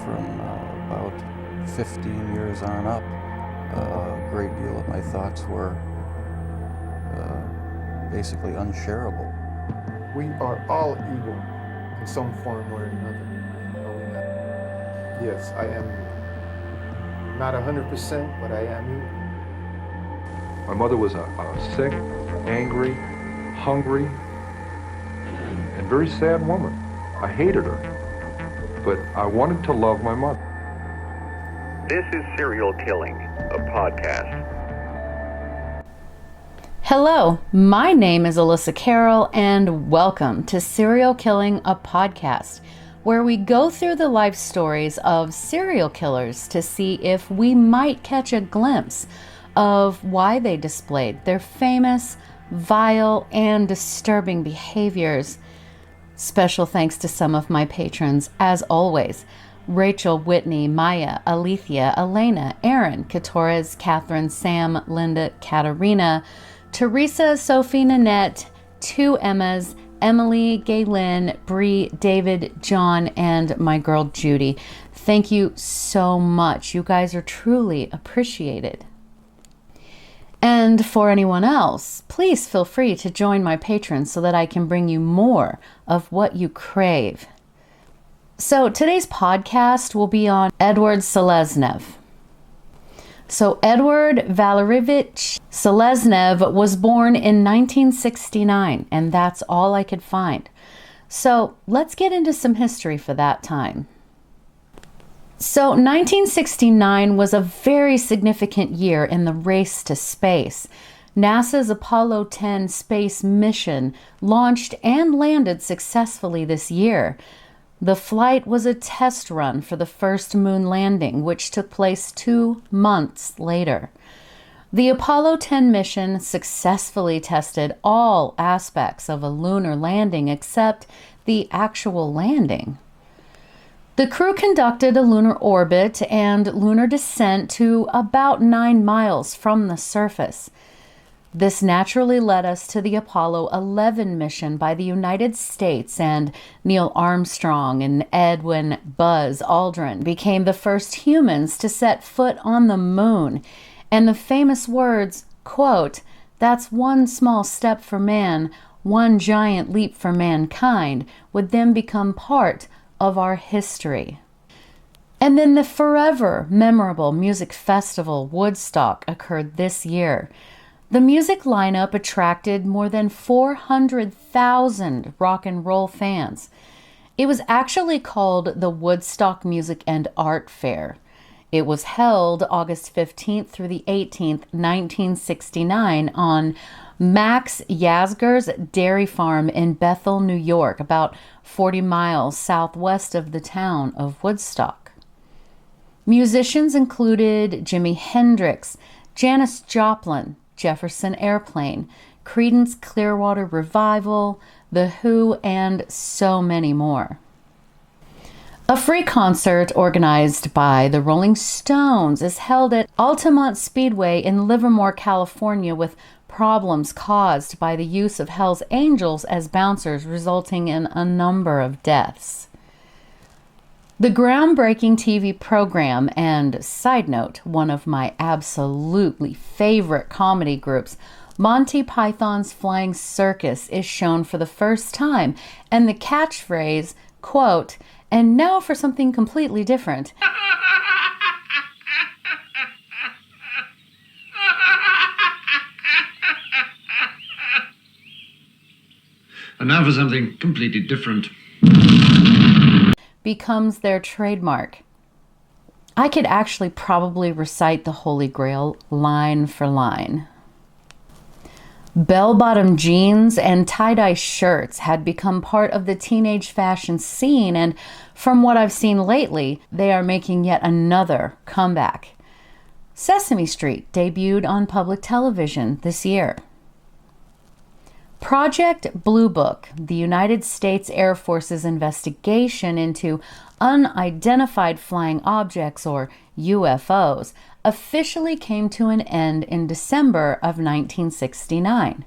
from about 15 years on up, a great deal of my thoughts were basically unshareable. We are all evil in some form or another. Yes, I am not 100%, but I am evil. My mother was a sick, angry, hungry, and very sad woman. I hated her, but I wanted to love my mother. This is Serial Killing, a podcast. Hello, my name is Elissa Kerrill, and welcome to Serial Killing, a podcast, where we go through the life stories of serial killers to see if we might catch a glimpse of why they displayed their famous, vile, and disturbing behaviors. Special thanks to some of my patrons, as always: Rachel, Whitney, Maya, Alethea, Elena, Aaron, Katorres, Catherine, Sam, Linda, Katarina, Teresa, Sophie, Nanette, two Emmas, Emily, Gaylin, Bree, David, John, and my girl Judy. Thank you so much. You guys are truly appreciated. And for anyone else, please feel free to join my patrons so that I can bring you more of what you crave. So today's podcast will be on Eduard Seleznev. So Eduard Valerievich Seleznev was born in 1969, and that's all I could find. So let's get into some history for that time. So 1969 was a very significant year in the race to space. NASA's Apollo 10 space mission launched and landed successfully this year. The flight was a test run for the first moon landing, which took place 2 months later. The Apollo 10 mission successfully tested all aspects of a lunar landing except the actual landing. The crew conducted a lunar orbit and lunar descent to about 9 miles from the surface. This naturally led us to the Apollo 11 mission by the United States, and Neil Armstrong and Edwin Buzz Aldrin became the first humans to set foot on the moon. And the famous words, quote, "That's one small step for man, one giant leap for mankind," would then become part of our history. And then the forever memorable music festival Woodstock occurred this year. The music lineup attracted more than 400,000 rock and roll fans. It was actually called the Woodstock Music and Art Fair. It was held August 15th through the 18th, 1969 on Max Yasgur's dairy farm in Bethel, New York, about 40 miles southwest of the town of Woodstock. Musicians included Jimi Hendrix, Janis Joplin, Jefferson Airplane, Creedence Clearwater Revival, The Who, and so many more. A free concert organized by the Rolling Stones is held at Altamont Speedway in Livermore, California, with problems caused by the use of Hell's Angels as bouncers, resulting in a number of deaths. The groundbreaking TV program, and side note, one of my absolutely favorite comedy groups, Monty Python's Flying Circus, is shown for the first time, and the catchphrase, quote, "And now for something completely different," And now for something completely different, becomes their trademark. I could actually probably recite the Holy Grail line for line. Bell-bottom jeans and tie-dye shirts had become part of the teenage fashion scene, and from what I've seen lately, they are making yet another comeback. Sesame Street debuted on public television this year. Project Blue Book, the United States Air Force's investigation into unidentified flying objects, or UFOs, officially came to an end in December of 1969.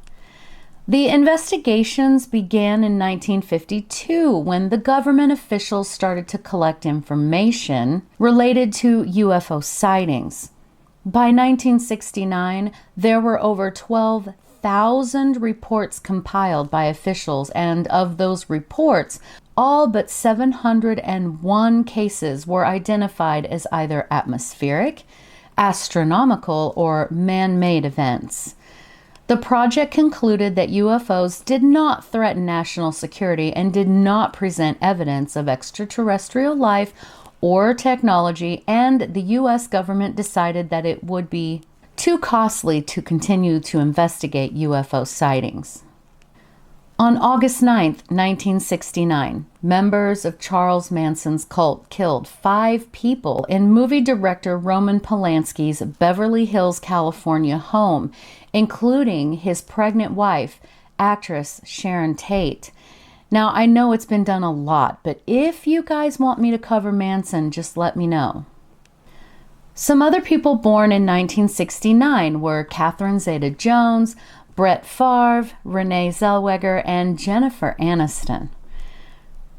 The investigations began in 1952 when the government officials started to collect information related to UFO sightings. By 1969, there were over 12,000 reports compiled by officials, and of those reports, all but 701 cases were identified as either atmospheric, astronomical, or man-made events. The project concluded that UFOs did not threaten national security and did not present evidence of extraterrestrial life or technology, and the U.S. government decided that it would be too costly to continue to investigate UFO sightings. On August 9, 1969, members of Charles Manson's cult killed 5 people in movie director Roman Polanski's Beverly Hills, California home, including his pregnant wife, actress Sharon Tate. Now, I know it's been done a lot, but if you guys want me to cover Manson, just let me know. Some other people born in 1969 were Catherine Zeta-Jones, Brett Favre, Renee Zellweger, and Jennifer Aniston.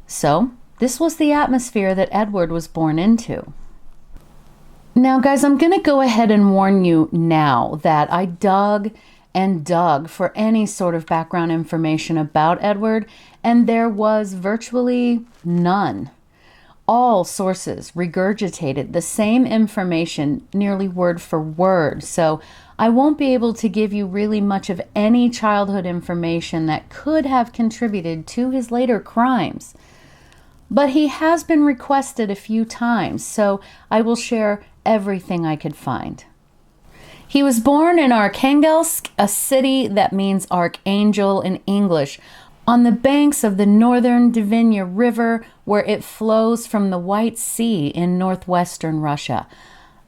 So, this was the atmosphere that Edward was born into. Now, guys, I'm going to go ahead and warn you now that I dug and dug for any sort of background information about Edward, and there was virtually none. All sources regurgitated the same information nearly word for word, so I won't be able to give you really much of any childhood information that could have contributed to his later crimes. But he has been requested a few times, so I will share everything I could find. He was born in Arkhangelsk, a city that means archangel in English, on the banks of the northern Dvina River, where it flows from the White Sea in northwestern Russia.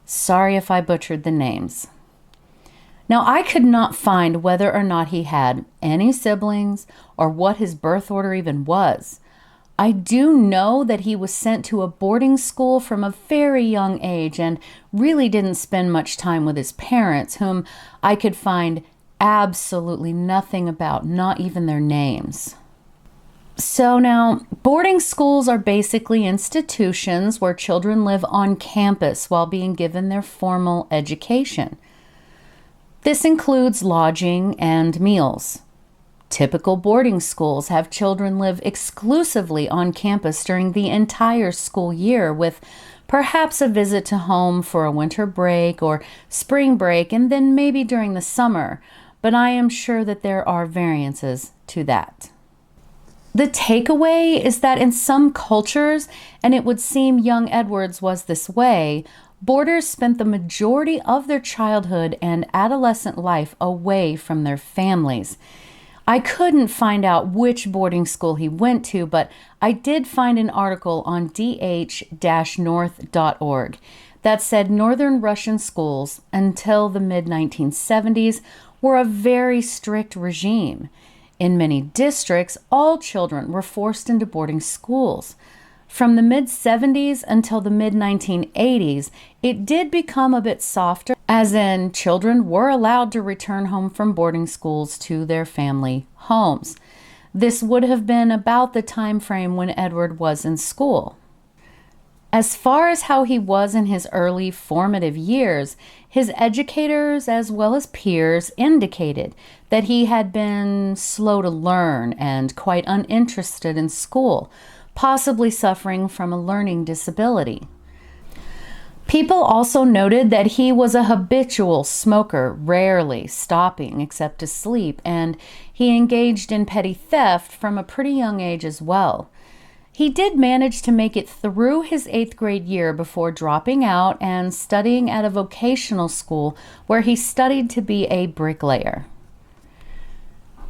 Sorry if I butchered the names. Now, I could not find whether or not he had any siblings or what his birth order even was. I do know that he was sent to a boarding school from a very young age and really didn't spend much time with his parents, whom I could find absolutely nothing about, not even their names. So now, boarding schools are basically institutions where children live on campus while being given their formal education. This includes lodging and meals. Typical boarding schools have children live exclusively on campus during the entire school year, with perhaps a visit to home for a winter break or spring break, and then maybe during the summer, but I am sure that there are variances to that. The takeaway is that in some cultures, and it would seem young Edwards was this way, boarders spent the majority of their childhood and adolescent life away from their families. I couldn't find out which boarding school he went to, but I did find an article on dh-north.org that said Northern Russian schools until the mid-1970s were a very strict regime. In many districts, all children were forced into boarding schools. From the mid-70s until the mid-1980s, it did become a bit softer, as in children were allowed to return home from boarding schools to their family homes. This would have been about the time frame when Edward was in school. As far as how he was in his early formative years, his educators as well as peers indicated that he had been slow to learn and quite uninterested in school, possibly suffering from a learning disability. People also noted that he was a habitual smoker, rarely stopping except to sleep, and he engaged in petty theft from a pretty young age as well. He did manage to make it through his 8th grade year before dropping out and studying at a vocational school where he studied to be a bricklayer.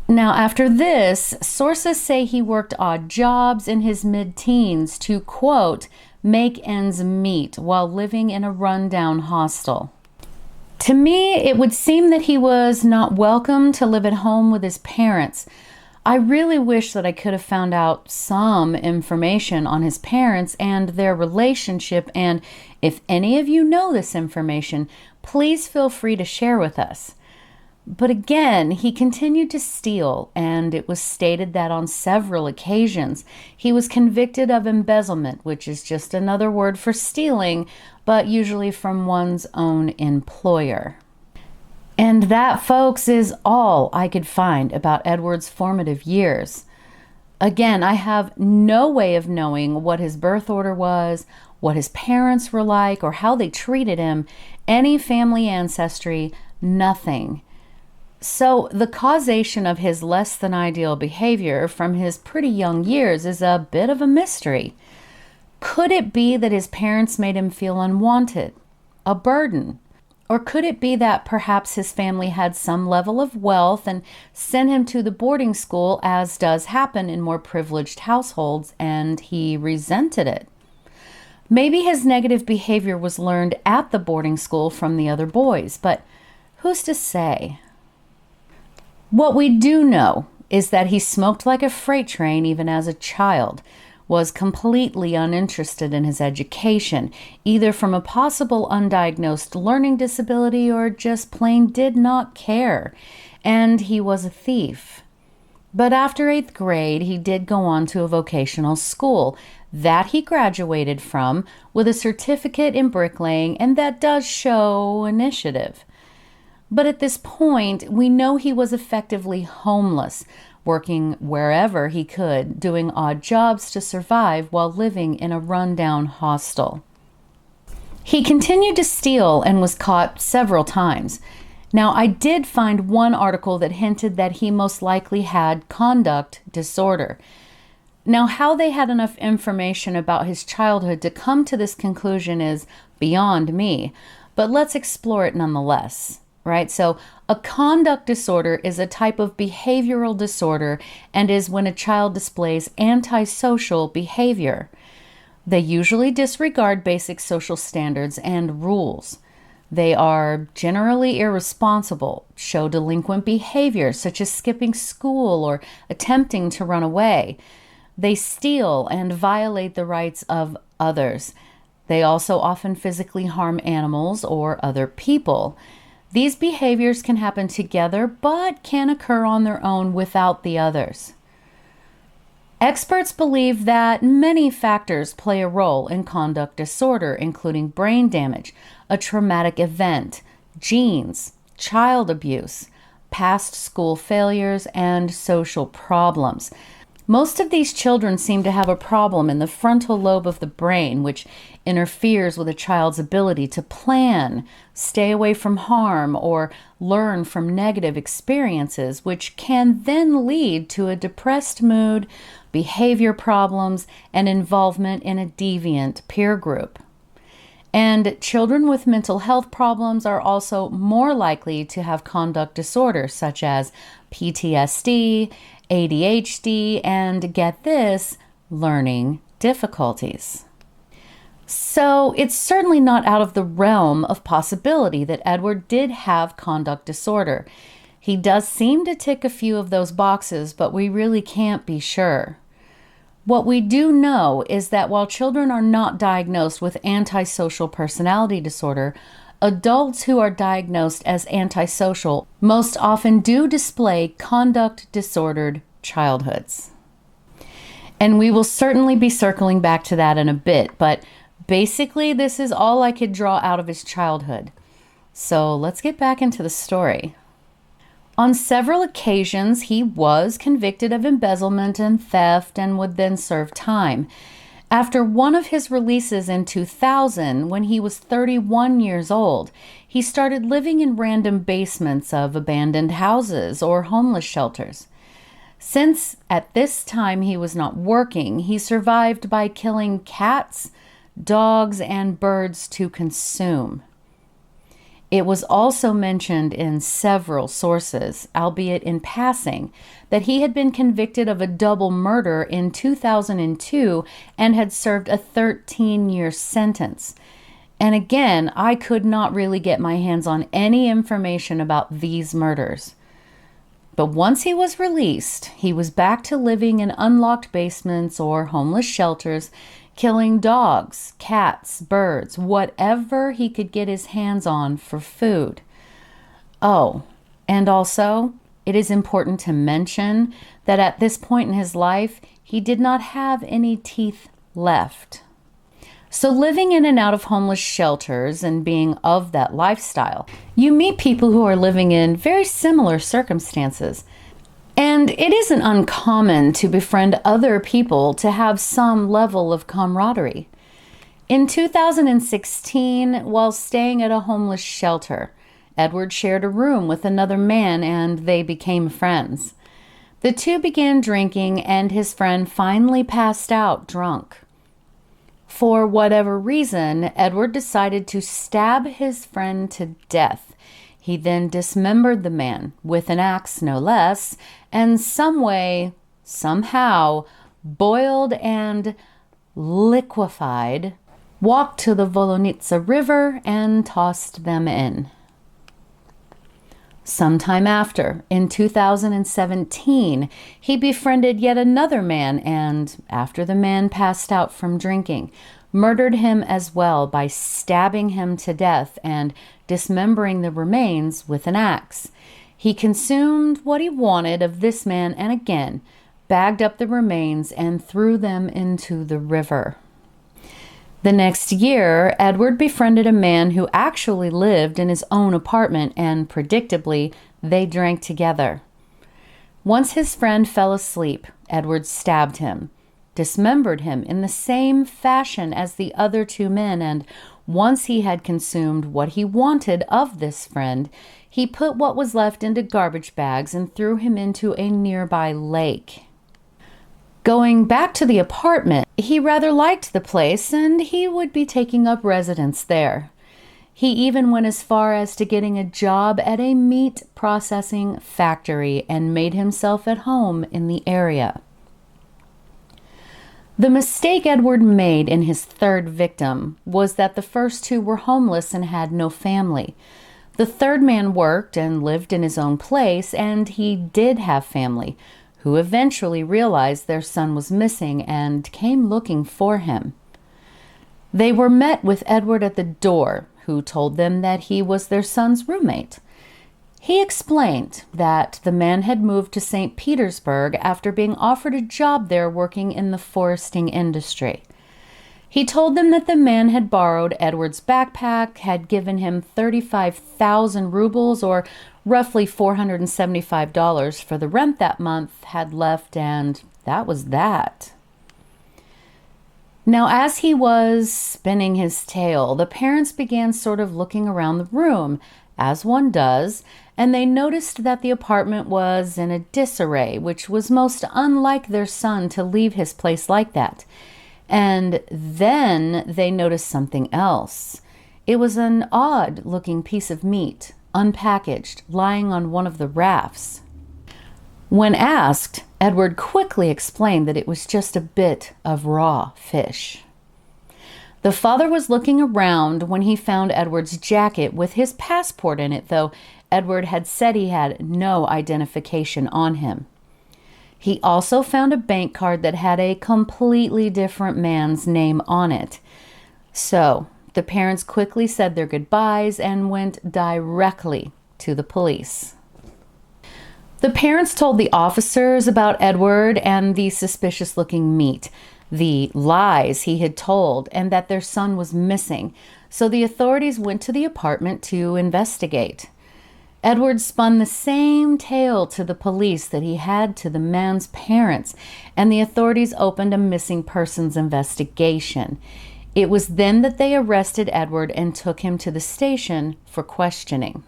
Now, after this, sources say he worked odd jobs in his mid-teens to, quote, make ends meet while living in a rundown hostel. To me, it would seem that he was not welcome to live at home with his parents. I really wish that I could have found out some information on his parents and their relationship, and if any of you know this information, please feel free to share with us. But again, he continued to steal, and it was stated that on several occasions he was convicted of embezzlement, which is just another word for stealing, but usually from one's own employer. And that, folks, is all I could find about Edward's formative years. Again, I have no way of knowing what his birth order was, what his parents were like, or how they treated him, any family ancestry, nothing. So the causation of his less than ideal behavior from his pretty young years is a bit of a mystery. Could it be that his parents made him feel unwanted, a burden? Or could it be that perhaps his family had some level of wealth and sent him to the boarding school, as does happen in more privileged households, and he resented it? Maybe his negative behavior was learned at the boarding school from the other boys, but who's to say? What we do know is that he smoked like a freight train even as a child, was completely uninterested in his education, either from a possible undiagnosed learning disability or just plain did not care, and he was a thief. But after 8th grade, he did go on to a vocational school that he graduated from with a certificate in bricklaying, and that does show initiative. But at this point, we know he was effectively homeless, working wherever he could, doing odd jobs to survive while living in a rundown hostel. He continued to steal and was caught several times. Now, I did find one article that hinted that he most likely had conduct disorder. Now, how they had enough information about his childhood to come to this conclusion is beyond me, but let's explore it nonetheless. Right? So a conduct disorder is a type of behavioral disorder and is when a child displays antisocial behavior. They usually disregard basic social standards and rules. They are generally irresponsible, show delinquent behavior such as skipping school or attempting to run away. They steal and violate the rights of others. They also often physically harm animals or other people. These behaviors can happen together, but can occur on their own without the others. Experts believe that many factors play a role in conduct disorder, including brain damage, a traumatic event, genes, child abuse, past school failures, and social problems. Most of these children seem to have a problem in the frontal lobe of the brain, which interferes with a child's ability to plan, stay away from harm, or learn from negative experiences, which can then lead to a depressed mood, behavior problems, and involvement in a deviant peer group. And children with mental health problems are also more likely to have conduct disorders such as PTSD, ADHD, and get this, learning difficulties. So it's certainly not out of the realm of possibility that Edward did have conduct disorder. He does seem to tick a few of those boxes, but we really can't be sure. What we do know is that while children are not diagnosed with antisocial personality disorder, adults who are diagnosed as antisocial most often do display conduct disordered childhoods. And we will certainly be circling back to that in a bit, but basically this is all I could draw out of his childhood. So let's get back into the story. On several occasions, he was convicted of embezzlement and theft and would then serve time. After one of his releases in 2000, when he was 31 years old, he started living in random basements of abandoned houses or homeless shelters. Since at this time he was not working, he survived by killing cats, dogs, and birds to consume. It was also mentioned in several sources, albeit in passing, that he had been convicted of a double murder in 2002 and had served a 13-year sentence. And again, I could not really get my hands on any information about these murders. But once he was released, he was back to living in unlocked basements or homeless shelters, killing dogs, cats, birds, whatever he could get his hands on for food. Oh, And also, it is important to mention that at this point in his life, he did not have any teeth left. So living in and out of homeless shelters and being of that lifestyle, you meet people who are living in very similar circumstances. And it isn't uncommon to befriend other people to have some level of camaraderie. In 2016, while staying at a homeless shelter, Edward shared a room with another man and they became friends. The two began drinking and his friend finally passed out drunk. For whatever reason, Edward decided to stab his friend to death. He then dismembered the man, with an axe no less, and somehow, boiled and liquefied, walked to the Volonitsa River and tossed them in. Sometime after, in 2017, he befriended yet another man and, after the man passed out from drinking, murdered him as well by stabbing him to death and dismembering the remains with an axe. He consumed what he wanted of this man and again bagged up the remains and threw them into the river. The next year, Edward befriended a man who actually lived in his own apartment and, predictably, they drank together. Once his friend fell asleep, Edward stabbed him, dismembered him in the same fashion as the other two men, and once he had consumed what he wanted of this friend, he put what was left into garbage bags and threw him into a nearby lake. Going back to the apartment, he rather liked the place and he would be taking up residence there. He even went as far as to getting a job at a meat processing factory and made himself at home in the area. The mistake Edward made in his third victim was that the first two were homeless and had no family. The third man worked and lived in his own place, and he did have family, who eventually realized their son was missing and came looking for him. They were met with Edward at the door, who told them that he was their son's roommate. He explained that the man had moved to St. Petersburg after being offered a job there working in the foresting industry. He told them that the man had borrowed Edward's backpack, had given him 35,000 rubles, or roughly $475 for the rent that month, had left, and that was that. Now, as he was spinning his tale, the parents began sort of looking around the room, as one does, and they noticed that the apartment was in a disarray, which was most unlike their son to leave his place like that. And then they noticed something else. It was an odd-looking piece of meat, unpackaged, lying on one of the rafts. When asked, Edward quickly explained that it was just a bit of raw fish. The father was looking around when he found Edward's jacket with his passport in it, though Edward had said he had no identification on him. He also found a bank card that had a completely different man's name on it. So, the parents quickly said their goodbyes and went directly to the police. The parents told the officers about Edward and the suspicious-looking meat, the lies he had told, and that their son was missing, so the authorities went to the apartment to investigate. Edward spun the same tale to the police that he had to the man's parents, and the authorities opened a missing persons investigation. It was then that they arrested Edward and took him to the station for questioning.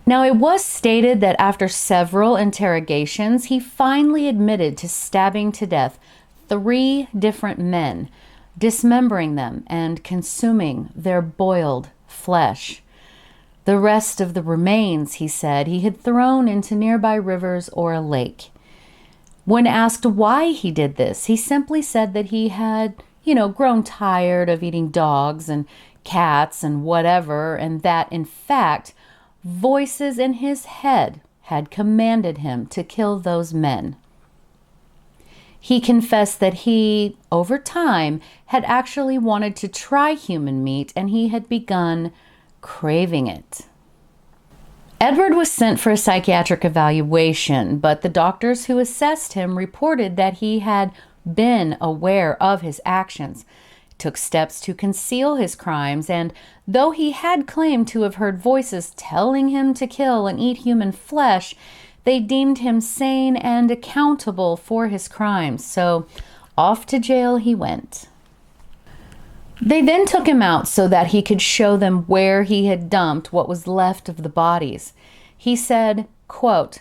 Now, it was stated that after several interrogations, he finally admitted to stabbing to death 3 different men, dismembering them and consuming their boiled flesh. The rest of the remains, he said, he had thrown into nearby rivers or a lake. When asked why he did this, he simply said that he had, grown tired of eating dogs and cats and whatever, and that, in fact, voices in his head had commanded him to kill those men. He confessed that he, over time, had actually wanted to try human meat and he had begun craving it. Edward was sent for a psychiatric evaluation, but the doctors who assessed him reported that he had been aware of his actions, took steps to conceal his crimes, and though he had claimed to have heard voices telling him to kill and eat human flesh, they deemed him sane and accountable for his crimes, so off to jail he went. They then took him out so that he could show them where he had dumped what was left of the bodies. He said, quote,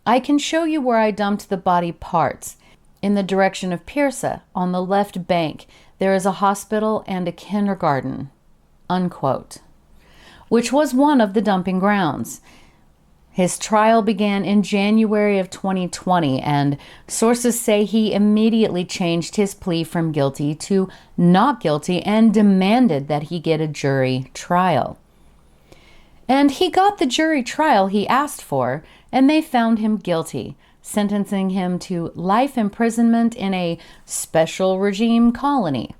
"I can show you where I dumped the body parts. In the direction of Pirsa, on the left bank, there is a hospital and a kindergarten," unquote, which was one of the dumping grounds. His trial began in January of 2020, and sources say he immediately changed his plea from guilty to not guilty and demanded that he get a jury trial. And he got the jury trial he asked for, and they found him guilty, sentencing him to life imprisonment in a special regime colony.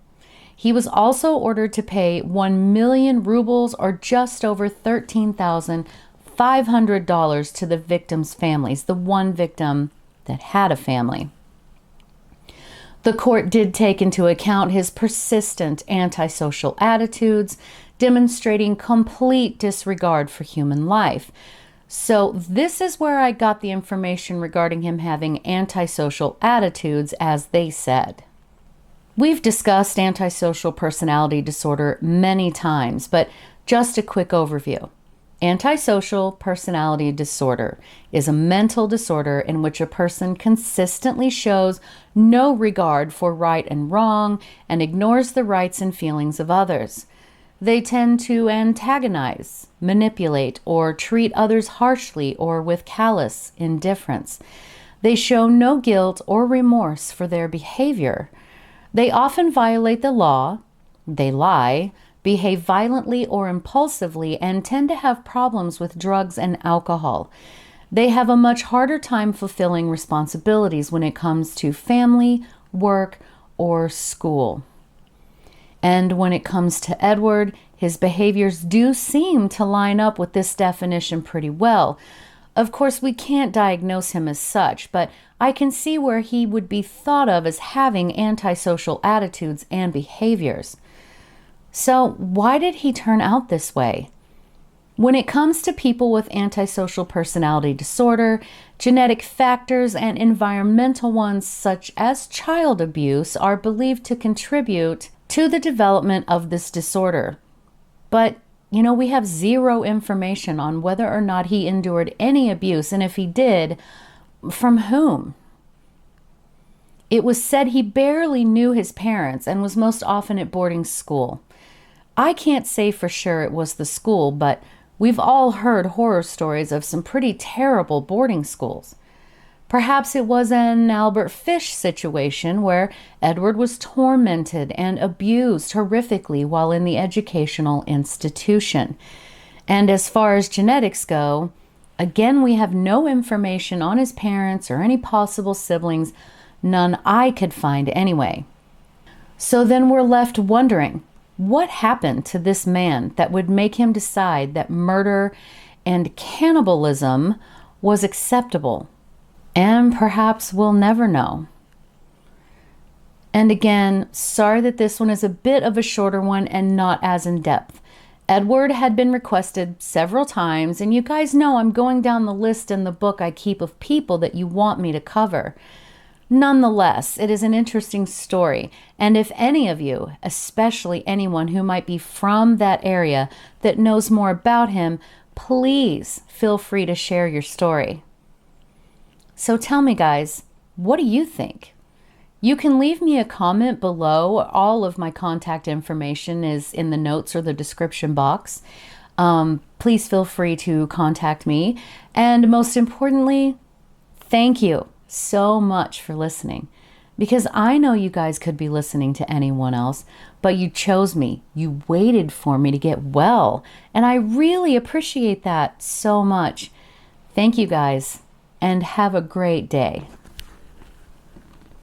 He was also ordered to pay 1 million rubles, or just over $13,500 to the victims' families, the one victim that had a family. The court did take into account his persistent antisocial attitudes, demonstrating complete disregard for human life. So this is where I got the information regarding him having antisocial attitudes, as they said. We've discussed antisocial personality disorder many times, but just a quick overview. Antisocial personality disorder is a mental disorder in which a person consistently shows no regard for right and wrong and ignores the rights and feelings of others. They tend to antagonize, manipulate, or treat others harshly or with callous indifference. They show no guilt or remorse for their behavior. They often violate the law, they lie, behave violently or impulsively, and tend to have problems with drugs and alcohol. They have a much harder time fulfilling responsibilities when it comes to family, work, or school. And when it comes to Edward, his behaviors do seem to line up with this definition pretty well. Of course, we can't diagnose him as such, but I can see where he would be thought of as having antisocial attitudes and behaviors. So why did he turn out this way? When it comes to people with antisocial personality disorder, genetic factors and environmental ones such as child abuse are believed to contribute to the development of this disorder. But, we have zero information on whether or not he endured any abuse, and if he did, from whom? It was said he barely knew his parents and was most often at boarding school. I can't say for sure it was the school, but we've all heard horror stories of some pretty terrible boarding schools. Perhaps it was an Albert Fish situation where Edward was tormented and abused horrifically while in the educational institution. And as far as genetics go, again, we have no information on his parents or any possible siblings, none I could find anyway. So then we're left wondering, what happened to this man that would make him decide that murder and cannibalism was acceptable? And perhaps we'll never know. And again, sorry that this one is a bit of a shorter one and not as in-depth. Edward had been requested several times, and you guys know I'm going down the list in the book I keep of people that you want me to cover. Nonetheless, it is an interesting story, and if any of you, especially anyone who might be from that area that knows more about him, please feel free to share your story. So tell me, guys, what do you think? You can leave me a comment below. All of my contact information is in the notes or the description box. Please feel free to contact me. And most importantly, thank you so much for listening, because I know you guys could be listening to anyone else, but you chose me. You waited for me to get well, and I really appreciate that so much. Thank you guys, and have a great day.